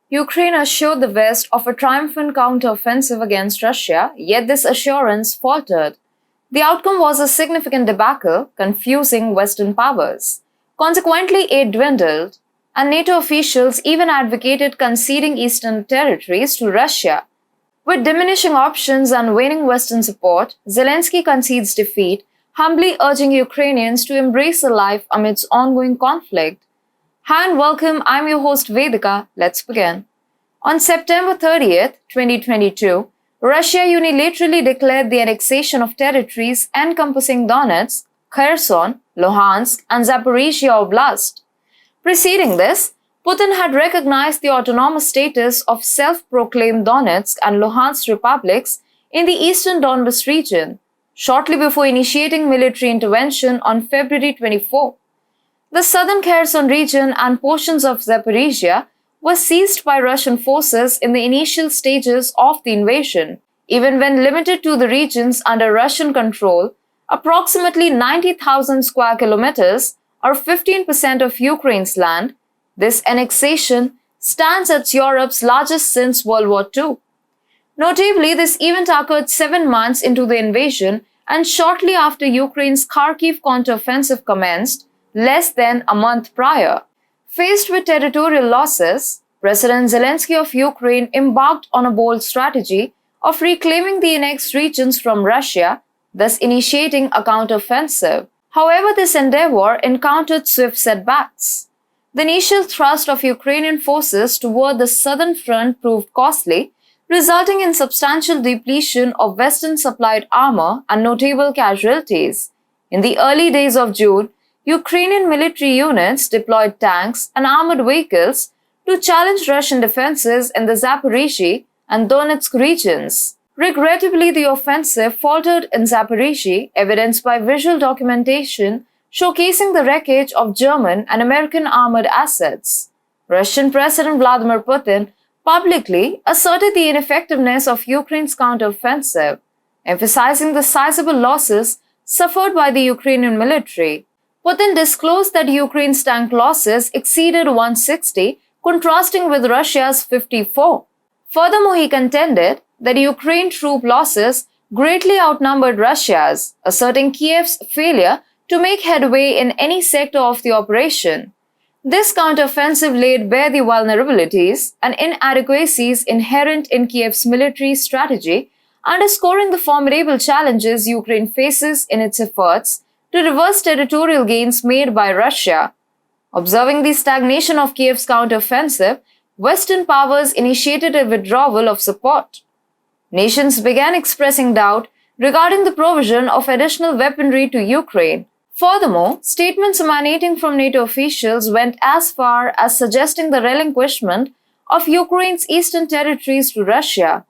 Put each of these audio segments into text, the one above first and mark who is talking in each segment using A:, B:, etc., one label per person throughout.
A: Ukraine assured the West of a triumphant counteroffensive against Russia, yet this assurance faltered. The outcome was a significant debacle, confusing Western powers. Consequently, aid dwindled, and NATO officials even advocated conceding eastern territories to Russia. With diminishing options and waning Western support, Zelensky concedes defeat, humbly urging Ukrainians to embrace a life amidst ongoing conflict. Hi and welcome, I'm your host Vedika. Let's begin. On September 30th, 2022, Russia unilaterally declared the annexation of territories encompassing Donetsk, Kherson, Luhansk, and Zaporizhia Oblast. Preceding this, Putin had recognized the autonomous status of self-proclaimed Donetsk and Luhansk republics in the eastern Donbas region, shortly before initiating military intervention on February 24. The southern Kherson region and portions of Zaporizhia were seized by Russian forces in the initial stages of the invasion. Even when limited to the regions under Russian control, approximately 90,000 square kilometers or 15% of Ukraine's land, this annexation stands as Europe's largest since World War II. Notably, this event occurred 7 months into the invasion and shortly after Ukraine's Kharkiv counteroffensive commenced, less than a month prior. Faced with territorial losses, President Zelensky of Ukraine embarked on a bold strategy of reclaiming the annexed regions from Russia, thus initiating a counteroffensive. However, this endeavor encountered swift setbacks. The initial thrust of Ukrainian forces toward the southern front proved costly, resulting in substantial depletion of Western-supplied armor and notable casualties. In the early days of June, Ukrainian military units deployed tanks and armored vehicles to challenge Russian defenses in the Zaporizhia and Donetsk regions. Regrettably, the offensive faltered in Zaporizhia, evidenced by visual documentation showcasing the wreckage of German and American armored assets. Russian President Vladimir Putin publicly asserted the ineffectiveness of Ukraine's counteroffensive, emphasizing the sizable losses suffered by the Ukrainian military. Putin disclosed that Ukraine's tank losses exceeded 160, contrasting with Russia's 54. Furthermore, he contended that Ukraine troop losses greatly outnumbered Russia's, asserting Kiev's failure to make headway in any sector of the operation. This counteroffensive laid bare the vulnerabilities and inadequacies inherent in Kiev's military strategy, underscoring the formidable challenges Ukraine faces in its efforts to reverse territorial gains made by Russia. Observing the stagnation of Kiev's counteroffensive, Western powers initiated a withdrawal of support. Nations began expressing doubt regarding the provision of additional weaponry to Ukraine. Furthermore, statements emanating from NATO officials went as far as suggesting the relinquishment of Ukraine's eastern territories to Russia.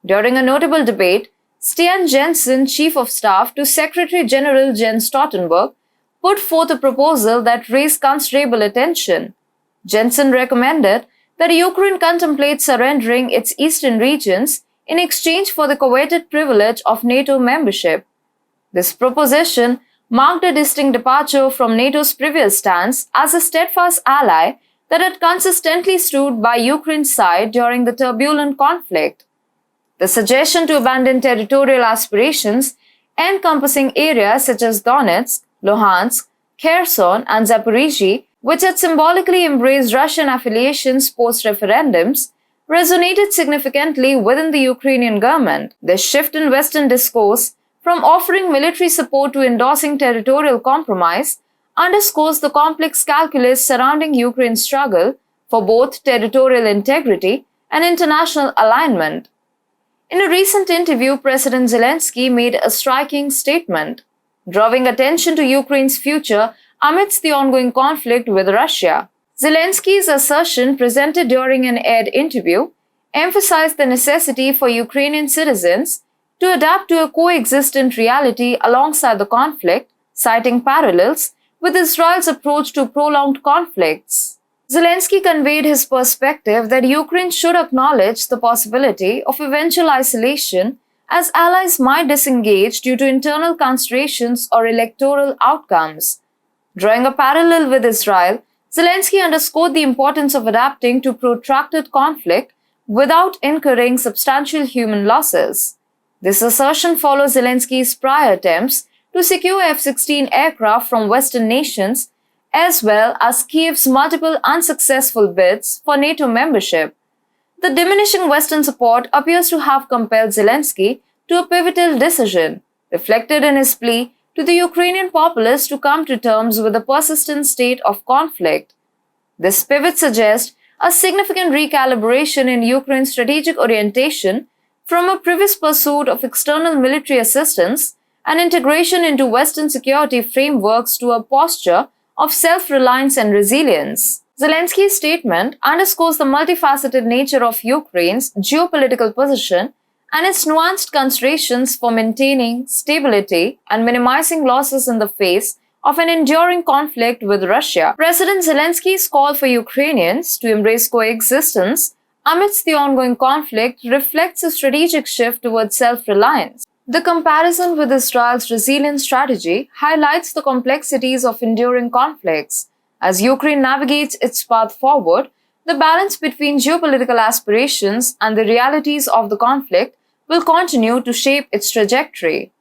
A: During a notable debate, Stian Jensen, Chief of Staff to Secretary General Jens Stoltenberg, put forth a proposal that raised considerable attention. Jensen recommended that Ukraine contemplate surrendering its eastern regions in exchange for the coveted privilege of NATO membership. This proposition marked a distinct departure from NATO's previous stance as a steadfast ally that had consistently stood by Ukraine's side during the turbulent conflict. The suggestion to abandon territorial aspirations encompassing areas such as Donetsk, Luhansk, Kherson, and Zaporizhia, which had symbolically embraced Russian affiliations post-referendums, resonated significantly within the Ukrainian government. This shift in Western discourse from offering military support to endorsing territorial compromise underscores the complex calculus surrounding Ukraine's struggle for both territorial integrity and international alignment. In a recent interview, President Zelensky made a striking statement, drawing attention to Ukraine's future amidst the ongoing conflict with Russia. Zelensky's assertion, presented during an aired interview, emphasized the necessity for Ukrainian citizens to adapt to a coexistent reality alongside the conflict, citing parallels with Israel's approach to prolonged conflicts. Zelensky conveyed his perspective that Ukraine should acknowledge the possibility of eventual isolation, as allies might disengage due to internal considerations or electoral outcomes. Drawing a parallel with Israel, Zelensky underscored the importance of adapting to protracted conflict without incurring substantial human losses. This assertion follows Zelensky's prior attempts to secure F-16 aircraft from Western nations, as well as Kiev's multiple unsuccessful bids for NATO membership. The diminishing Western support appears to have compelled Zelensky to a pivotal decision, reflected in his plea to the Ukrainian populace to come to terms with the persistent state of conflict. This pivot suggests a significant recalibration in Ukraine's strategic orientation from a previous pursuit of external military assistance and integration into Western security frameworks to a posture of self-reliance and resilience. Zelensky's statement underscores the multifaceted nature of Ukraine's geopolitical position and its nuanced considerations for maintaining stability and minimizing losses in the face of an enduring conflict with Russia. President Zelensky's call for Ukrainians to embrace coexistence amidst the ongoing conflict reflects a strategic shift towards self-reliance. The comparison with Israel's resilient strategy highlights the complexities of enduring conflicts. As Ukraine navigates its path forward, the balance between geopolitical aspirations and the realities of the conflict will continue to shape its trajectory.